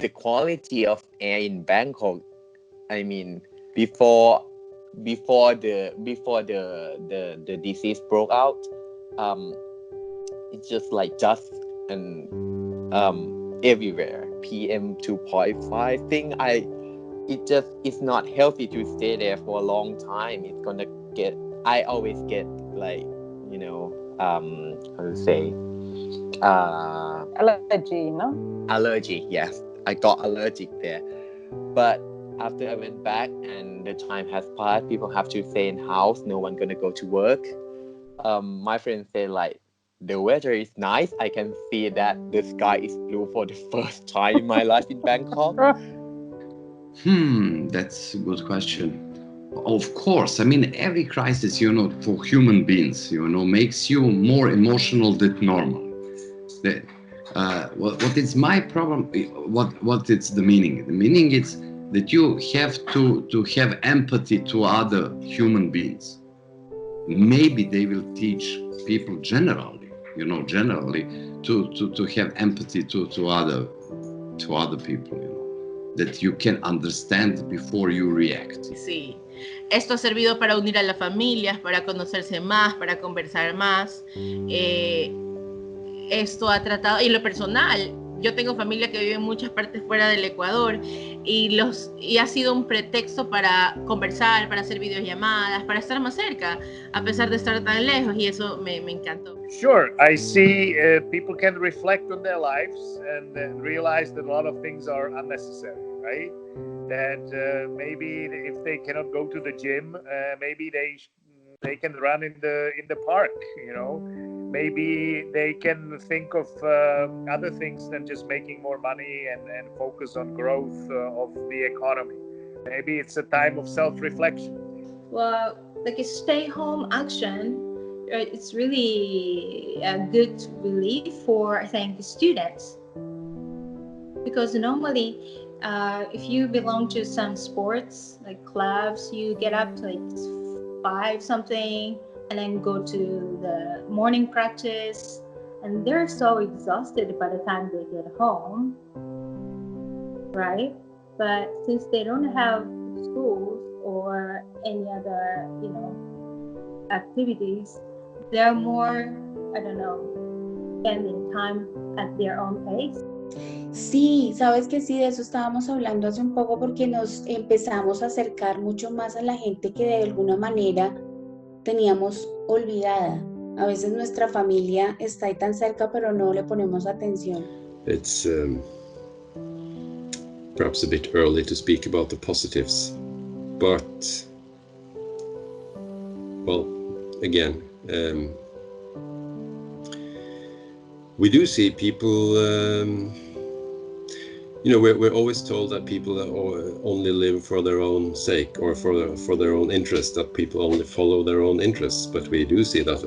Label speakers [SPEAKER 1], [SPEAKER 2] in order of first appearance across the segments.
[SPEAKER 1] the quality of air in Bangkok, I mean, before the disease broke out, it's just like dust and everywhere. PM 2.5 thing. It's not healthy to stay there for a long time. It's gonna I always get like, how to say,
[SPEAKER 2] allergy, no?
[SPEAKER 1] Allergy, yes. I got allergic there. But after I went back and the time has passed, people have to stay in house. No one gonna go to work. My friends say like, the weather is nice. I can see that the sky is blue for the first time in my life in Bangkok.
[SPEAKER 3] That's a good question. Of course, I mean, every crisis, for human beings, makes you more emotional than normal. What is my problem? What is the meaning? The meaning is that you have to have empathy to other human beings. Maybe they will teach people generally to have empathy to other people, that you can understand before you react.
[SPEAKER 4] Sí. Esto ha servido para unir a las familias, para conocerse más, para conversar más. Esto ha tratado, y en lo personal, yo tengo familia que vive en muchas partes fuera del Ecuador y ha sido un pretexto para conversar, para hacer videollamadas, para estar más cerca, a pesar de estar tan lejos, y eso me encantó.
[SPEAKER 5] Sure, I see people can reflect on their lives and realize that a lot of things are unnecessary, right? That maybe if they cannot go to the gym, maybe they can run in the park, Maybe they can think of other things than just making more money and focus on growth of the economy. Maybe it's a time of self-reflection.
[SPEAKER 6] Well, like a stay-home action, it's really a good relief for, I think, the students. Because normally, if you belong to some sports, like clubs, you get up to like 5 something, and then go to the morning practice, and they're so exhausted by the time they get home, right? But since they don't have schools or any other, activities, they're more, spending time at their own pace.
[SPEAKER 7] Sí, sabes que sí, de eso estábamos hablando hace un poco, porque nos empezamos a acercar mucho más a la gente que de alguna manera teníamos olvidada. A veces nuestra familia está ahí tan cerca, pero no le ponemos atención.
[SPEAKER 8] It's perhaps a bit early to speak about the positives, but, well, again, we do see people, we're always told that people only live for their own sake or for their own interests, that people only follow their own interests. But we do see that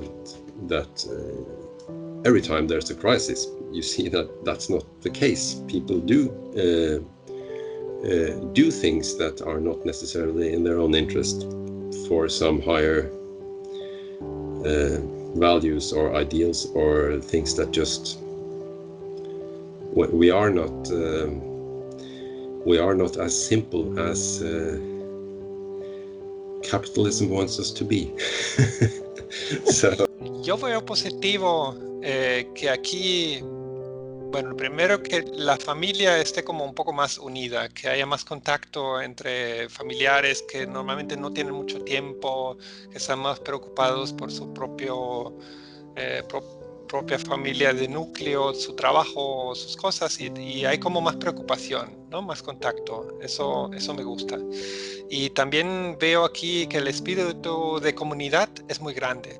[SPEAKER 8] every time there's a crisis, you see that that's not the case. People do things that are not necessarily in their own interest for some higher values or ideals or things that just we are not as simple as capitalism wants us to be. So.
[SPEAKER 9] Yo veo positivo que aquí, bueno, primero que la familia esté como un poco más unida, que haya más contacto entre familiares que normalmente no tienen mucho tiempo, que están más preocupados por su propia familia de núcleo, su trabajo, sus cosas, y hay como más preocupación, ¿no? Más contacto. Eso me gusta. Y también veo aquí que el espíritu de comunidad es muy grande,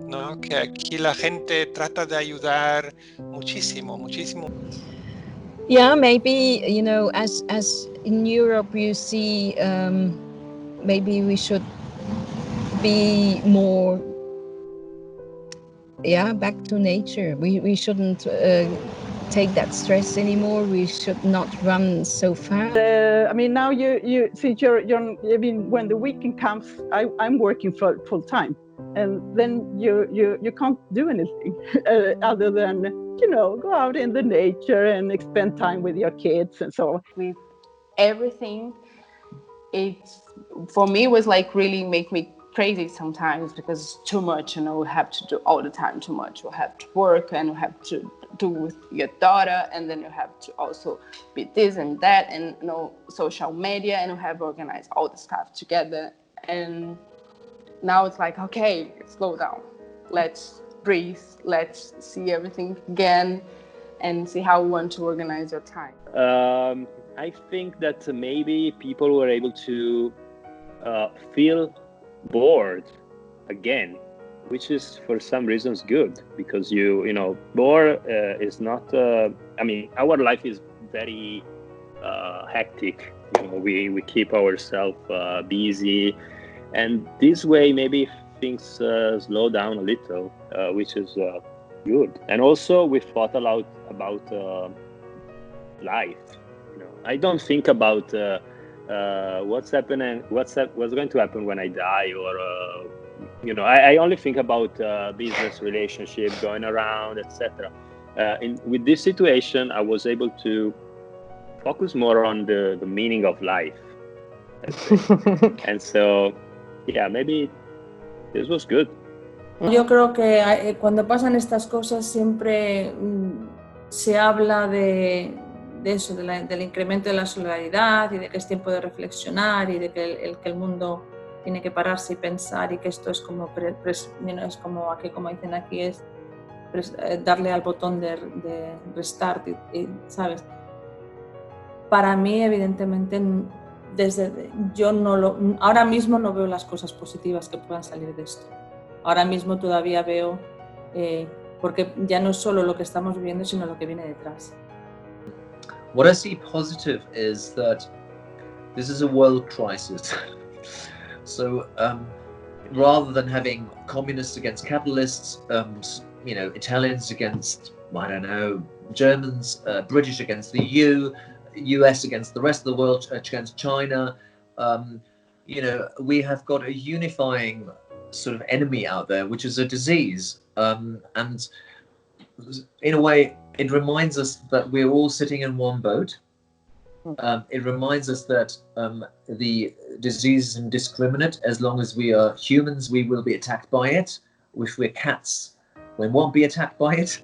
[SPEAKER 9] ¿no? Que aquí la gente trata de ayudar muchísimo.
[SPEAKER 2] Yeah, maybe, as in Europe you see, maybe we should be more back to nature. We shouldn't take that stress anymore. We should not run so fast.
[SPEAKER 10] Now you since you're when the weekend comes, I'm working full time. and then you can't do anything other than, you know, go out in the nature and spend time with your kids and so on.
[SPEAKER 11] With everything, it's, for me, was like really make me crazy sometimes, because it's too much, you know, we have to do all the time too much. You have to work and you have to do with your daughter, and then you have to also be this and that, and, you know, social media, and you have to organize all the stuff together. And now it's like, okay, slow down. Let's breathe. Let's see everything again and see how we want to organize your time.
[SPEAKER 12] I think that maybe people were able to feel bored again, which is for some reasons good, because you know, bored is not, I mean, our life is very hectic. You know, we keep ourselves busy, and this way maybe things slow down a little, which is good. And also we thought a lot about life. You know, I don't think about what's happening, what's going to happen when I die, or you know, I only think about business relationship going around, etc. With this situation, I was able to focus more on the meaning of life, and so yeah, maybe this was good.
[SPEAKER 13] Yo creo que cuando pasan estas cosas siempre se habla de eso, del incremento de la solidaridad, y de que es tiempo de reflexionar, y de que el mundo tiene que pararse y pensar, y que esto es como, es como aquí, como dicen aquí, es darle al botón de restart, ¿sabes? Para mí, evidentemente, ahora mismo no veo las cosas positivas que puedan salir de esto. Ahora mismo todavía veo, porque ya no es solo lo que estamos viviendo, sino lo que viene detrás.
[SPEAKER 14] What I see positive is that this is a world crisis. So rather than having communists against capitalists, you know, Italians against, I don't know, Germans, British against the EU, US against the rest of the world, against China, you know, we have got a unifying sort of enemy out there, which is a disease. And in a way, it reminds us that we're all sitting in one boat. It reminds us that the disease is indiscriminate. As long as we are humans, we will be attacked by it. If we're cats, we won't be attacked by it.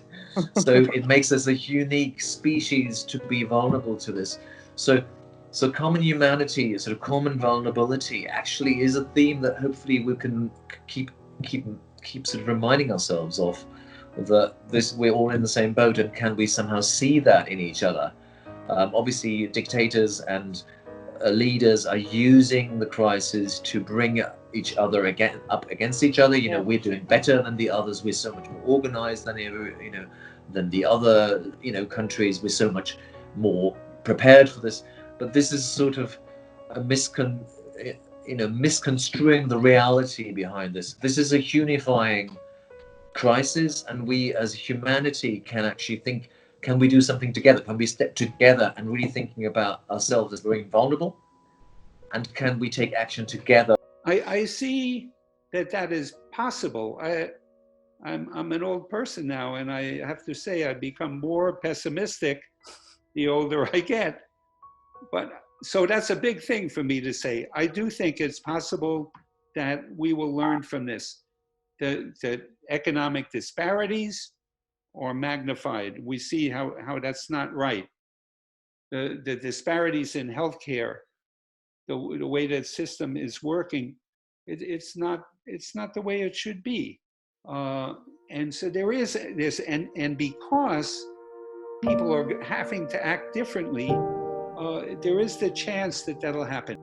[SPEAKER 14] So it makes us a unique species to be vulnerable to this. So common humanity, sort of common vulnerability, actually is a theme that hopefully we can keep sort of reminding ourselves of. That we're all in the same boat, and can we somehow see that in each other? Obviously, dictators and leaders are using the crisis to bring each other up against each other. You know, we're doing better than the others. We're so much more organized than than the other countries. We're so much more prepared for this. But this is sort of a misconstruing the reality behind this. This is a unifying crisis, and we as humanity can actually think, can we do something together? Can we step together and really thinking about ourselves as being vulnerable? And can we take action together?
[SPEAKER 15] I see that is possible. I'm an old person now, and I have to say I become more pessimistic the older I get. But so that's a big thing for me to say. I do think it's possible that we will learn from this. The economic disparities are magnified. We see how that's not right. The disparities in healthcare, the way that system is working, it's not the way it should be. And so there is this, and because people are having to act differently, there is the chance that that'll happen.